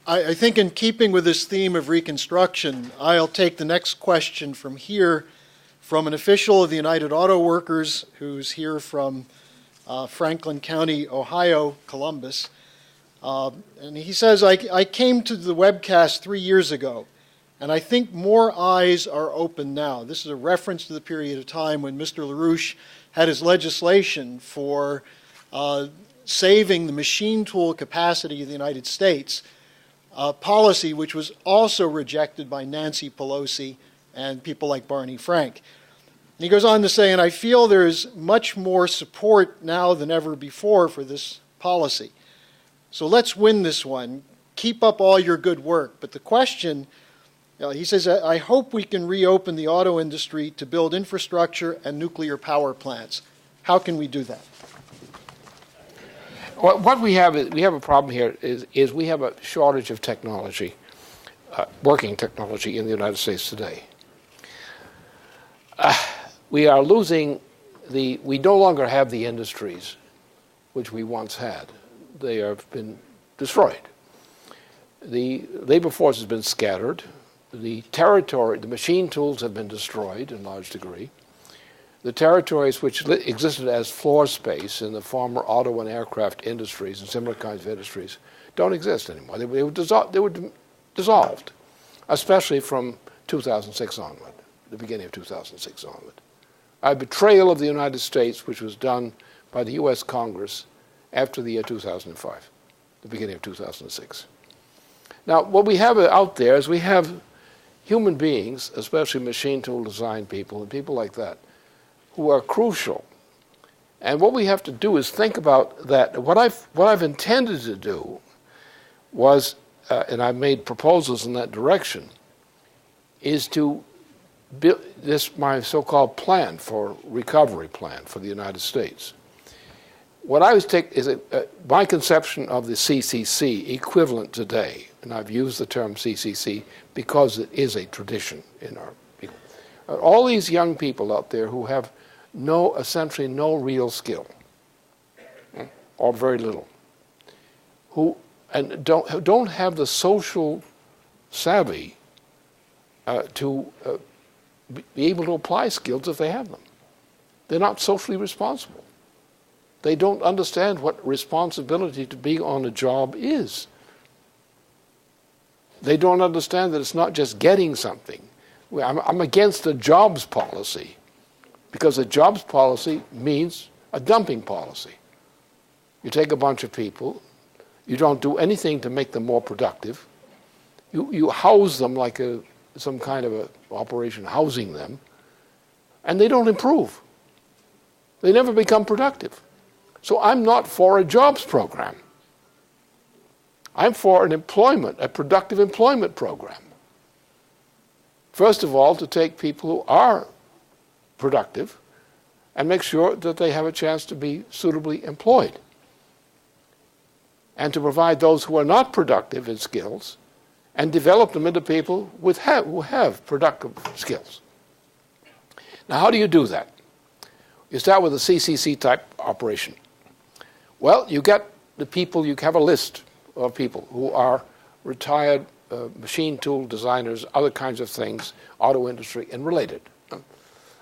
I think in keeping with this theme of Reconstruction, I'll take the next question from here from an official of the United Auto Workers who's here from Franklin County, Ohio, Columbus. And he says, I came to the webcast 3 years ago, and I think more eyes are open now. This is a reference to the period of time when Mr. LaRouche had his legislation for saving the machine tool capacity of the United States, policy which was also rejected by Nancy Pelosi and people like Barney Frank. And he goes on to say, and I feel there is much more support now than ever before for this policy. So let's win this one. Keep up all your good work. But the question, he says, I hope we can reopen the auto industry to build infrastructure and nuclear power plants. How can we do that? What we have a problem here is we have a shortage of technology, working technology in the United States today. We are losing we no longer have the industries which we once had. They have been destroyed. The labor force has been scattered. The territory, the machine tools have been destroyed in large degree. The territories which existed as floor space in the former auto and aircraft industries and similar kinds of industries don't exist anymore. They were dissolved, especially from 2006 onward, the beginning of 2006 onward. A betrayal of the United States, which was done by the U.S. Congress after the year 2005, the beginning of 2006. Now, what we have out there is we have human beings, especially machine tool design people and people like that, who are crucial. And what we have to do is think about that. What I've intended to do was, and I've made proposals in that direction, is to build my so-called plan for recovery plan for the United States. What I was taking is my conception of the CCC equivalent today, and I've used the term CCC because it is a tradition in our people. All these young people out there who have essentially no real skill, or very little, who don't have the social savvy to be able to apply skills if they have them. They're not socially responsible. They don't understand what responsibility to be on a job is. They don't understand that it's not just getting something. I'm against the jobs policy, because a jobs policy means a dumping policy. You take a bunch of people, you don't do anything to make them more productive, you house them like some kind of a operation housing them, and they don't improve. They never become productive. So I'm not for a jobs program. I'm for a productive employment program. First of all, to take people who are productive and make sure that they have a chance to be suitably employed. And to provide those who are not productive in skills and develop them into people who have productive skills. Now, how do you do that? You start with a CCC type operation. Well, you get the people, you have a list of people who are retired machine tool designers, other kinds of things, auto industry, and related.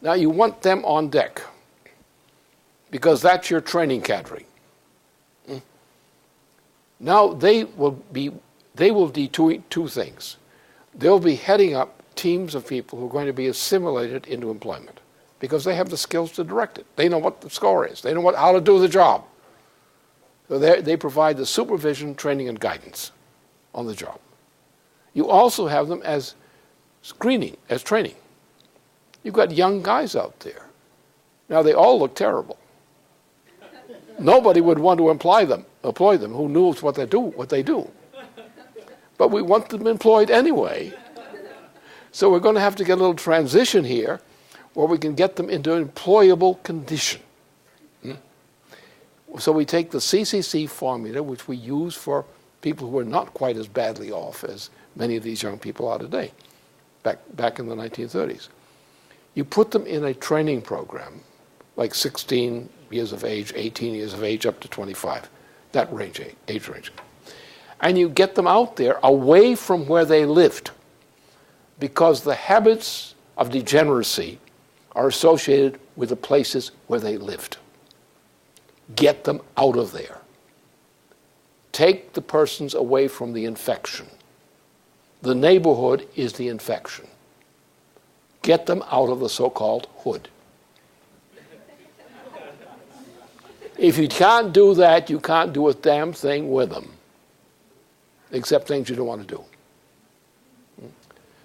Now, you want them on deck because that's your training cadre. Now, they will do two things. They'll be heading up teams of people who are going to be assimilated into employment because they have the skills to direct it. They know what the score is. They know how to do the job. So they provide the supervision, training, and guidance on the job. You also have them as training. You've got young guys out there. Now, they all look terrible. Nobody would want to employ them who knows what they do. But we want them employed anyway. So we're going to have to get a little transition here where we can get them into an employable condition. So we take the CCC formula, which we use for people who are not quite as badly off as many of these young people are today, back in the 1930s. You put them in a training program, like 16 years of age, 18 years of age, up to 25, that age range. and you get them out there away from where they lived, because the habits of degeneracy are associated with the places where they lived. Get them out of there. Take the persons away from the infection. The neighborhood is the infection. Get them out of the so-called hood. If you can't do that, you can't do a damn thing with them, except things you don't want to do.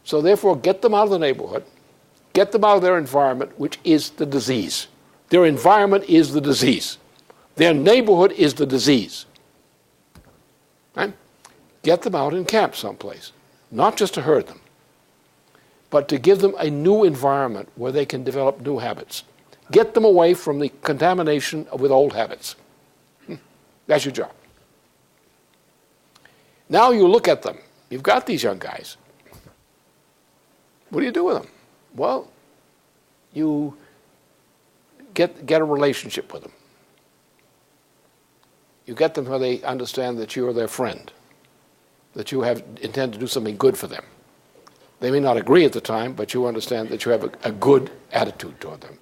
So therefore, get them out of the neighborhood. Get them out of their environment, which is the disease. Their environment is the disease. Their neighborhood is the disease. Right? Get them out in camp someplace, not just to herd them, but to give them a new environment where they can develop new habits. Get them away from the contamination with old habits. That's your job. Now you look at them. You've got these young guys. What do you do with them? Well, you get a relationship with them. You get them where they understand that you are their friend, that you intend to do something good for them. They may not agree at the time, but you understand that you have a good attitude toward them,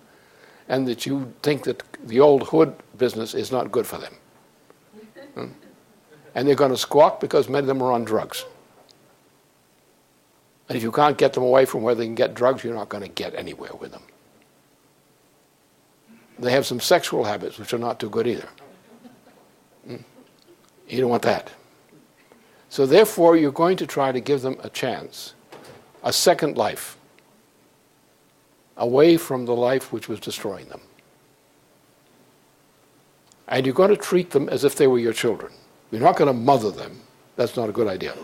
and that you think that the old hood business is not good for them. And they're going to squawk because many of them are on drugs. And if you can't get them away from where they can get drugs, you're not going to get anywhere with them. They have some sexual habits which are not too good either. You don't want that. So therefore, you're going to try to give them a chance, a second life, away from the life which was destroying them. And you're going to treat them as if they were your children. You're not going to mother them. That's not a good idea.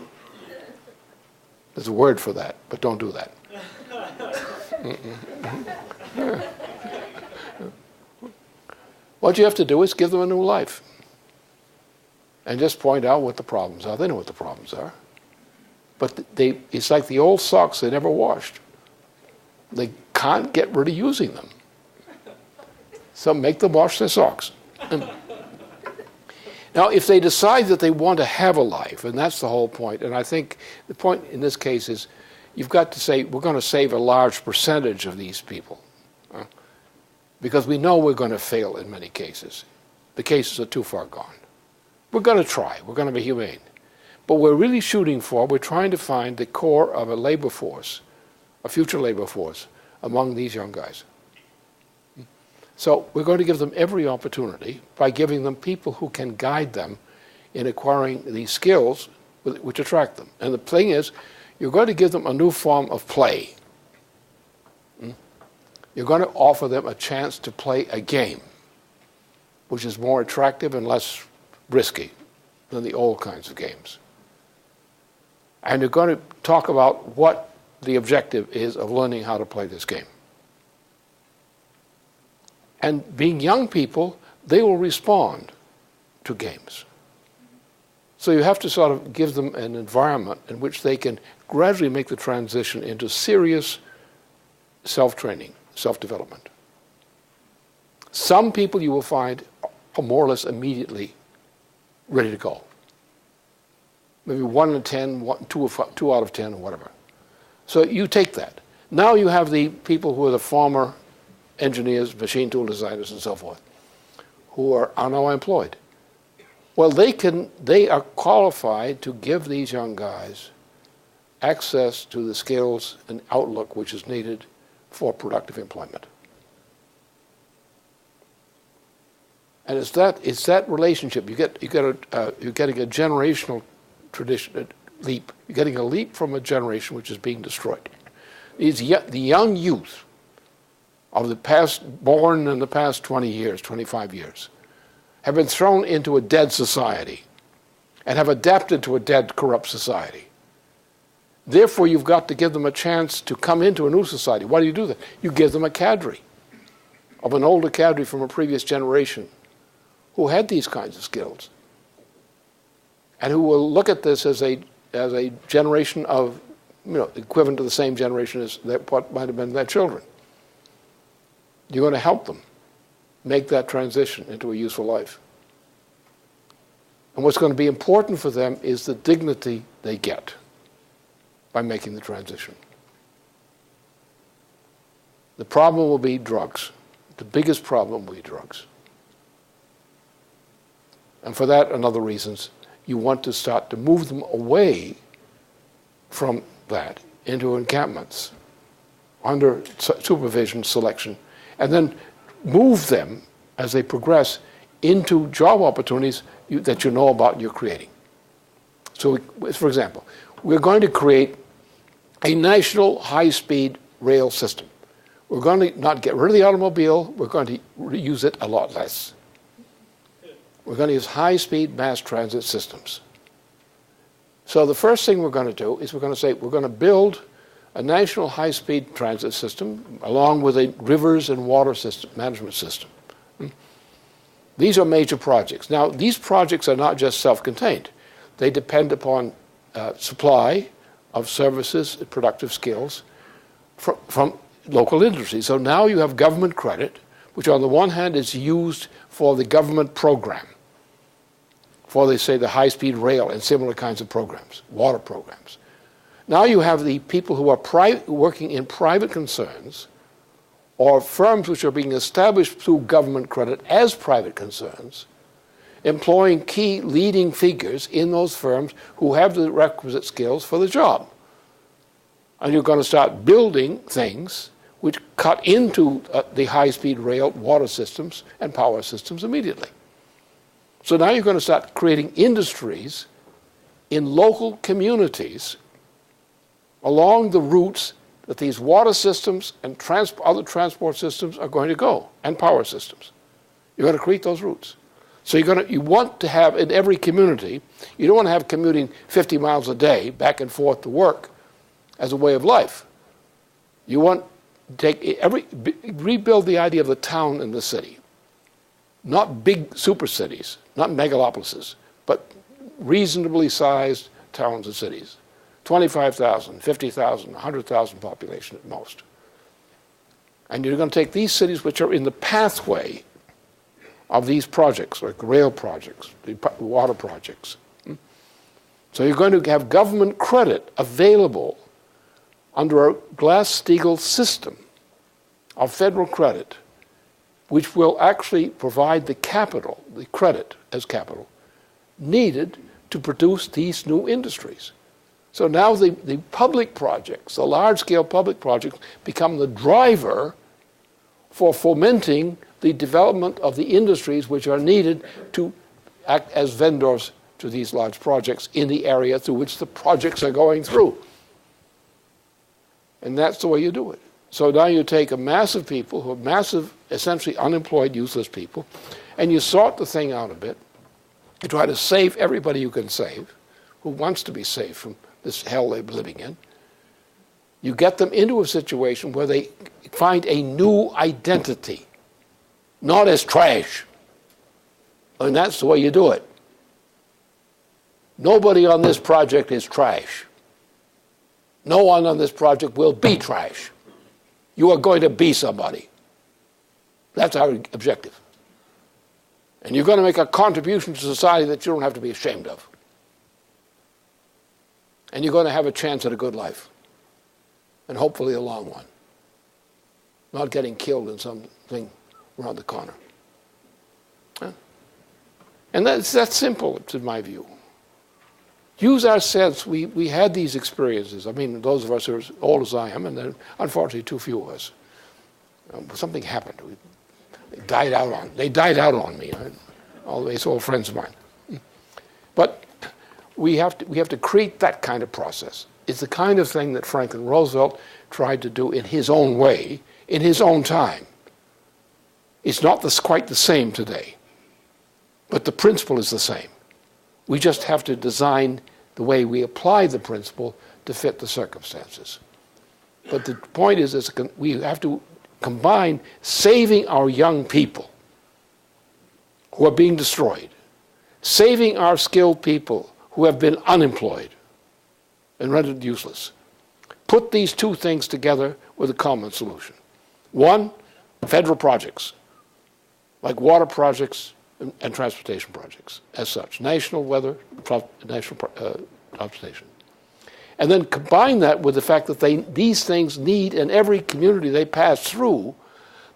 There's a word for that, but don't do that. What you have to do is give them a new life. And just point out what the problems are. They know what the problems are. But it's like the old socks they never washed. They can't get rid of using them. So make them wash their socks. Now, if they decide that they want to have a life, and that's the whole point, and I think the point in this case is you've got to say, we're going to save a large percentage of these people, because we know we're going to fail in many cases. The cases are too far gone. We're going to try. We're going to be humane. But we're really shooting for, we're trying to find the core of a labor force, a future labor force, among these young guys. So we're going to give them every opportunity by giving them people who can guide them in acquiring these skills which attract them. And the thing is, you're going to give them a new form of play. You're going to offer them a chance to play a game, which is more attractive and less risky than the old kinds of games. And you're going to talk about what the objective is of learning how to play this game. And being young people, they will respond to games. So you have to sort of give them an environment in which they can gradually make the transition into serious self-training, self-development. Some people you will find are more or less immediately ready to go. Maybe 1 in 10, 2 out of 10, or whatever. So you take that. Now you have the people who are the former engineers, machine tool designers, and so forth, who are now employed. Well, they are qualified to give these young guys access to the skills and outlook which is needed for productive employment. And it's that relationship. You're getting a generational tradition leap. You're getting a leap from a generation which is being destroyed. The young youth of the past, born in the past 20 years, 25 years, have been thrown into a dead society and have adapted to a dead, corrupt society. Therefore, you've got to give them a chance to come into a new society. Why do you do that? You give them a cadre of an older cadre from a previous generation who had these kinds of skills and who will look at this as a generation of, equivalent to the same generation as what might have been their children. You're going to help them make that transition into a useful life. And what's going to be important for them is the dignity they get by making the transition. The problem will be drugs. The biggest problem will be drugs. And for that and other reasons, you want to start to move them away from that into encampments under supervision, selection, and then move them as they progress into job opportunities that you know about and you're creating. So, for example, we're going to create a national high-speed rail system. We're going to not get rid of the automobile, we're going to use it a lot less. We're going to use high-speed mass transit systems. So the first thing we're going to do is we're going to say we're going to build a national high-speed transit system along with a rivers and water system, management system. These are major projects. Now, these projects are not just self-contained. They depend upon supply of services, productive skills from local industries. So now you have government credit, which on the one hand is used for the government program, for, they say, the high-speed rail and similar kinds of programs, water programs. Now you have the people who are working in private concerns or firms which are being established through government credit as private concerns, employing key leading figures in those firms who have the requisite skills for the job. And you're going to start building things which cut into the high-speed rail, water systems, and power systems immediately. So now you're going to start creating industries in local communities along the routes that these water systems and other transport systems are going to go, and power systems. You're going to create those routes. So you want to have in every community, you don't want to have commuting 50 miles a day back and forth to work as a way of life. You want to rebuild the idea of the town and the city. Not big super cities, not megalopolises, but reasonably sized towns and cities. 25,000, 50,000, 100,000 population at most. And you're going to take these cities which are in the pathway of these projects, like rail projects, the water projects. So you're going to have government credit available under a Glass-Steagall system of federal credit, which will actually provide the capital, the credit as capital, needed to produce these new industries. So now the public projects, the large-scale public projects, become the driver for fomenting the development of the industries which are needed to act as vendors to these large projects in the area through which the projects are going through. And that's the way you do it. So now you take a mass of people who are massive, essentially unemployed, useless people, and you sort the thing out a bit. You try to save everybody you can save, who wants to be saved from this hell they're living in. You get them into a situation where they find a new identity, not as trash. And that's the way you do it. Nobody on this project is trash. No one on this project will be trash. You are going to be somebody. That's our objective. And you're going to make a contribution to society that you don't have to be ashamed of. And you're going to have a chance at a good life. And hopefully a long one. Not getting killed in something around the corner. Huh? And that's simple, in my view. Use our sense. We had these experiences. I mean, those of us who are as old as I am, and then unfortunately too few of us. Something happened. They died out on me. Always old friends of mine. But we have to create that kind of process. It's the kind of thing that Franklin Roosevelt tried to do in his own way, in his own time. It's not quite the same today, but the principle is the same. We just have to design the way we apply the principle to fit the circumstances. But the point is we have to combine saving our young people who are being destroyed, saving our skilled people who have been unemployed and rendered useless. Put these two things together with a common solution. One, federal projects, like water projects and transportation projects as such, national weather, national transportation. And then combine that with the fact that these things need, in every community they pass through,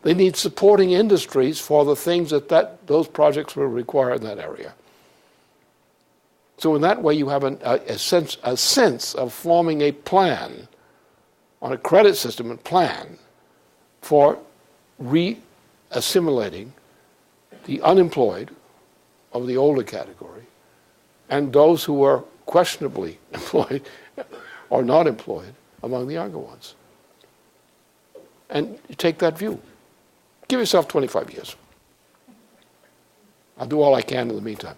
they need supporting industries for the things that those projects will require in that area. So in that way, you have a sense of forming a plan on a credit system and plan for re-assimilating the unemployed of the older category and those who are questionably employed or not employed among the younger ones. And you take that view. Give yourself 25 years. I'll do all I can in the meantime.